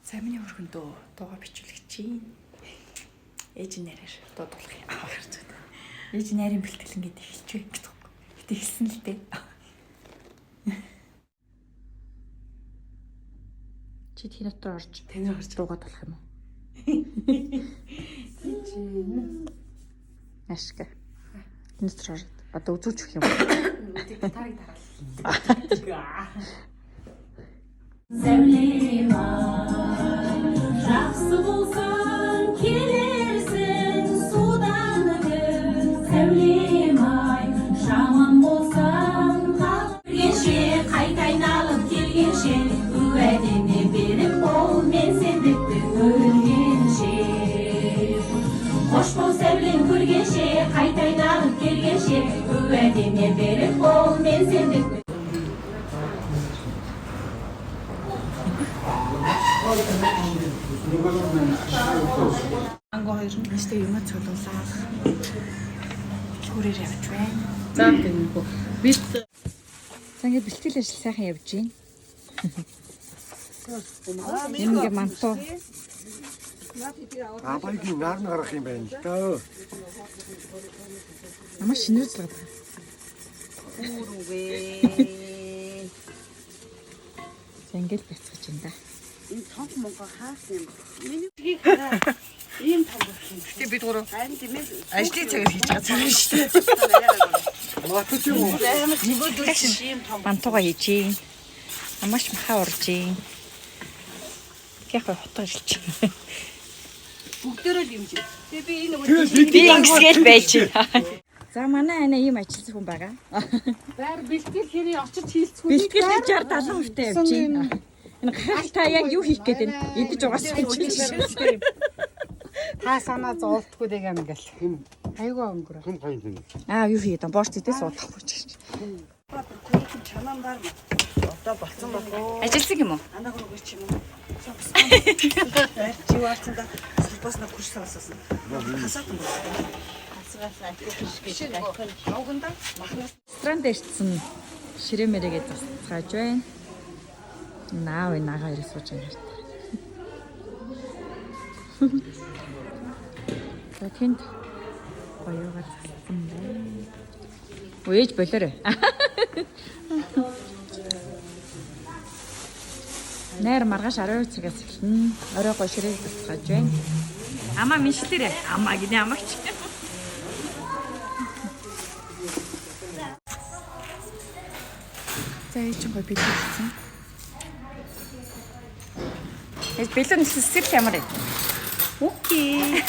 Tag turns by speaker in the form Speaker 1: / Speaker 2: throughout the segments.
Speaker 1: За миний өргөндөө дууга бичүүлэх чинь ээж нэрээр дуудуулах юм гарч байна. Ээж нарийн бэлтгэл ингээд эхэлж байна гэдэг. Гэтэ эхэлсэн л дээ. Чи тэр дотор орж дуугаад болох юм уу? Ашиг. Энэ дотор орж одоо үзүүлж өгөх юм уу? Тарыг дараал. Жақсы болсаң келерсің судан өтіп сәулем-ай жаман болсаң келгенше қайта айналып келгенше уәдеме беріп бол мен сендікті көргенше қош бол сәулем көргенше қайта айналып келгенше уәдеме беріп бол мен сендікті Анго хоёр нь нэстэ юм цолуулаа. Хүрээр явж байна.
Speaker 2: За гэнэгүй. Бид
Speaker 1: сангээ бэлтгэл ажил сайхан явж байна. Ингээ мантуу.
Speaker 3: Апайгийн нар нь гарах юм байна л даа.
Speaker 1: Намаа шинээр зургаад.
Speaker 2: үүрүүгээ.
Speaker 1: Ингээл бяцгаж байна да.
Speaker 2: Энэ том монго хаасан юм. Миний тгийг хараа. Ийм том болох юм.
Speaker 1: Гэтэ бид гурав
Speaker 2: Харин тийм ээ.
Speaker 1: ажлын цагаар хийж байгаа цаг шүү дээ.
Speaker 3: Матч юм уу?
Speaker 2: Нөгөөдөл ийм том.
Speaker 1: Мантууга хийж гин. Намааш махаа урж гин. Яг хотгож илч.
Speaker 2: Бүгдээрөө л юм чи. Тэгээ би энэ нөгөө
Speaker 1: Би ингэсгээл байж байна. За манай ана ийм ажилтсан хүн байгаа.
Speaker 2: байр бэлтгэл хэрэг очиж хийлцгүй.
Speaker 1: Бэлтгэл 60 70 хүртэл явж байна. Энэ гахал та яг юу хийх гээд байна? Идэж угаасаа хийж.
Speaker 4: Та санаа зовлтгүй дэг юм ингээл. Айгүй өнгөрөө.
Speaker 3: Хэн хайн тийм.
Speaker 1: Юу хийгээд байна? Борц идээ суудах гэж.
Speaker 2: Чанан бар маа. Одоо болцсон болоо.
Speaker 1: Ажилтсан юм уу?
Speaker 2: Ана хөргөж чи юм. Чи варцанда бас на курс сонссон. Хасаатан байна. Хасгаасаа их гэж авганда махнаас
Speaker 1: Странд ирсэн ширээ мэрэгээ засгааж байна. Наав нага ирэх сууж байгаа. За тэнд гоёгаар зассан байна. Ууж болоорой. Нэр маргааш 12 цагаас эхэлнэ. Орой гоо ширээ засгааж байна. Амаа миншлэрэ. Амаа гинэ амаач. За ээж гоо бэлдсэн. Бэлэн сэсэл ямар вэ? Окей.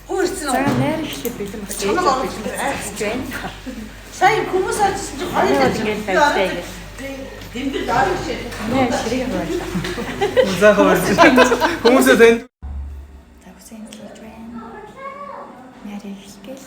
Speaker 2: Хурцсан.
Speaker 1: За нэр ихлэ бэлэн багч ээж бэлэн байна.
Speaker 2: Сая хүмүүс ажилласан чи хоёр
Speaker 1: Ингээд байжтай ингэ.
Speaker 2: тэмдэг дарах шээ.
Speaker 1: Нэ ширээ хаваалаа.
Speaker 3: За хүмүүсээ тань.
Speaker 1: За хүсэн хэлж байна. Нэр ихгээл.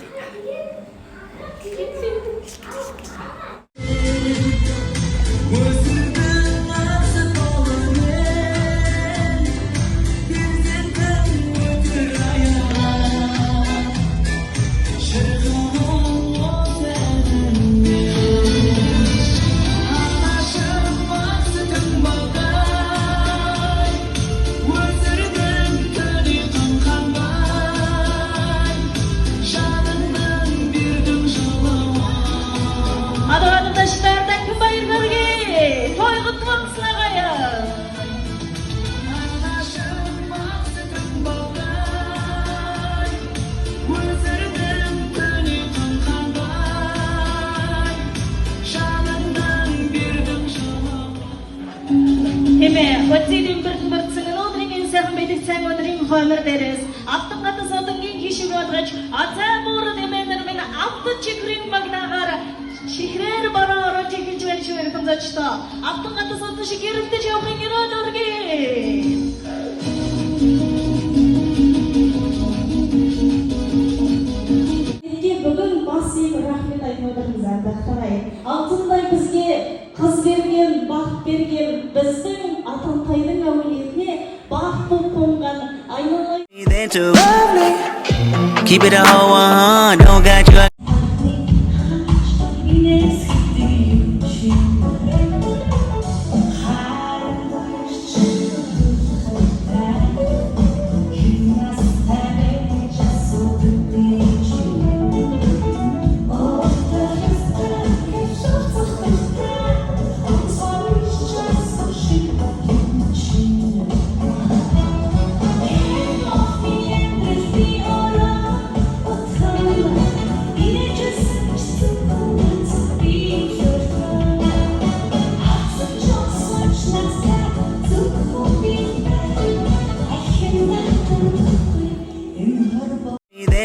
Speaker 5: Хотелin бэртмэрцэн өнөөдрийн сайхан мэдих цаг өдрийн хоймор дээрээс автан гатас одонгийн хишиг бодгож атаа мөр дэмэнэр минь автан чикрийн магнаагаар чихрээр бараа орж эхэлж байна шүү эрхэмзачтай автан гатас одон шиг гэрэлтэж явахын гэрэл өргөе.
Speaker 6: Бүгін бас иіп рахмет айтып отырмыз ардақтағай. Алтындай бізге қыз берген, бақ берген біздің Атантайдың әулетіне бақ болып қонған айналайын.
Speaker 7: Keep it a whole 100, don't got you.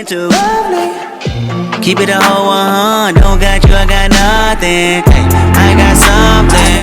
Speaker 7: To keep it a whole 100, don't got you, I got nothing. Hey, I got something.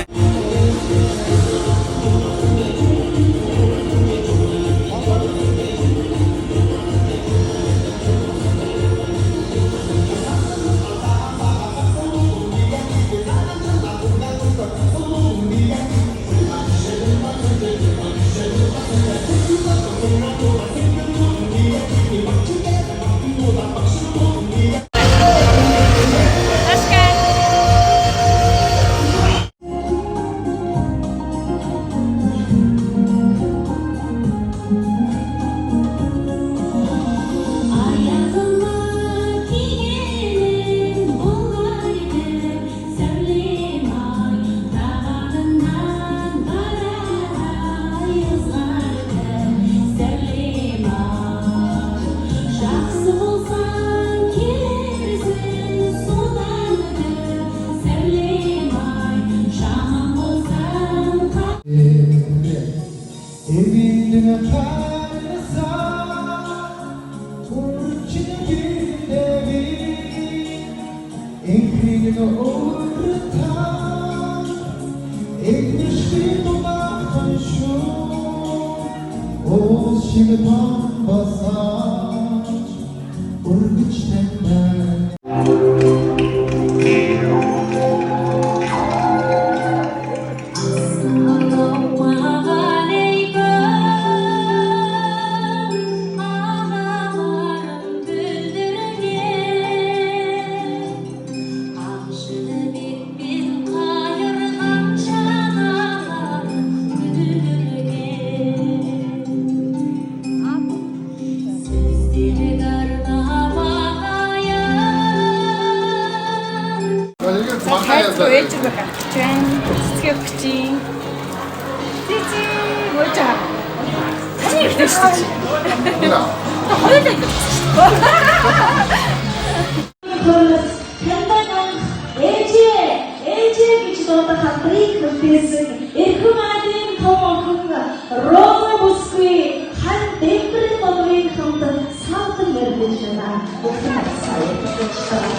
Speaker 1: Ээж рүү гарч байна. Цэцгээ өгчийн. Цэцээ гойж байгаа. Хачи ихтэй шүү дээ. Хоёулаа ингэ. Ээж гэж дуудах хамтрыг хүртээсэн. Эрхэм адын том охин Роза Бүсгүй хан дэвтрэн модрын хамт савтан мөрдөж байна. Бүгд сайн.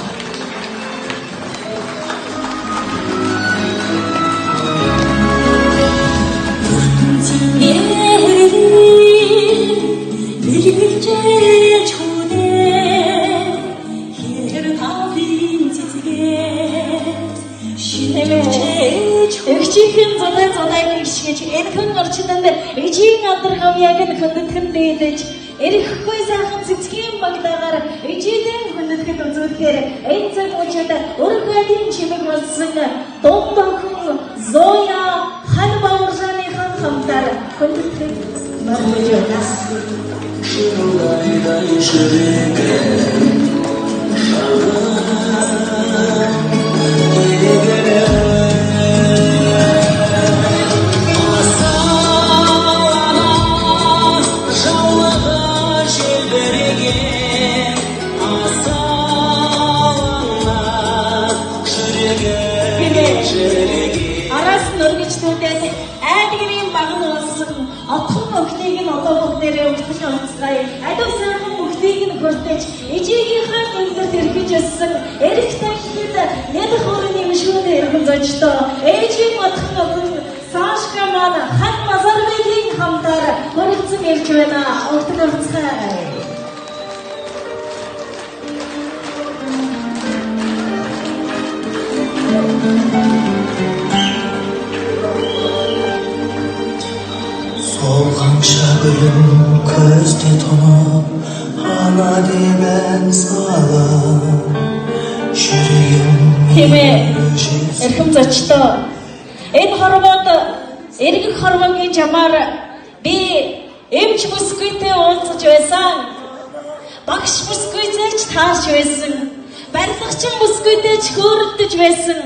Speaker 1: Эгчийн зодай гişгэж эрхэн орчинд ээжийн алдар хавьяаг нь хөндөдгөн дээдэж эрэхгүй сайхан цэцгийн магтаагаар ээжийн хөндөдгөд үзүүлэхээр энэ цаг үеэд өргөдийн чимэг болсон донхон Зоя хан бауржаныхан хамтар хөндөдгөд маргаж байна. Араас нөргичнүүдэд айдгэрийн баг нь болсон отхон өхнийг нь одоо бүгдээрээ өвтгөл онцгая. Адуу сайхан бүгдийг нь хүртэж ээжийнхээ гүндэрт эргэж өссөн эрх тахилд нэд хорны мшүүнд эргэн зочдоо ээжийн отхон охин Сашка маань хан Мазарвигийн хамтаар хөрөлцөн ирж байна. Өвтгөл онцгая.
Speaker 7: Солгон шагрын көзде тоноо
Speaker 1: Хэмээ эрхэм зочдоо энэ хормоод эргэх хормогийн жамаар би эмч бүсгүйтэй уулзаж байсан. Багш бүсгүйтэй ч таарч байсан. Барилгачин бүсгүйтэй ч хөөрөлдөж байсан.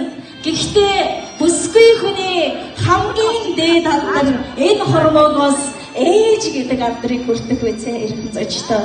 Speaker 1: Гэхдээ бүсгүй хүний хамгийн дээд алдар энэ хормоогоос ээж гэдэг алдрыг хүртэх үсэ эрхэм зочдоо.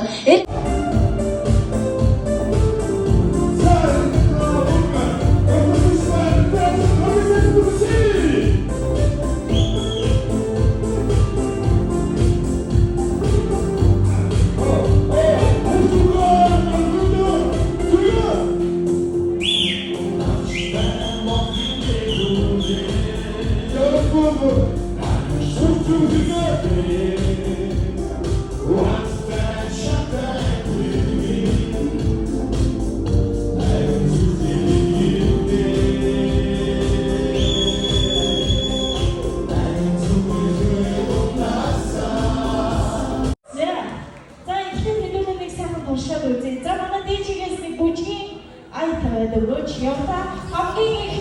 Speaker 1: За манай дээжигээс нэг бүжгийн ай тавиад өгөөч. Яваа хамгийн их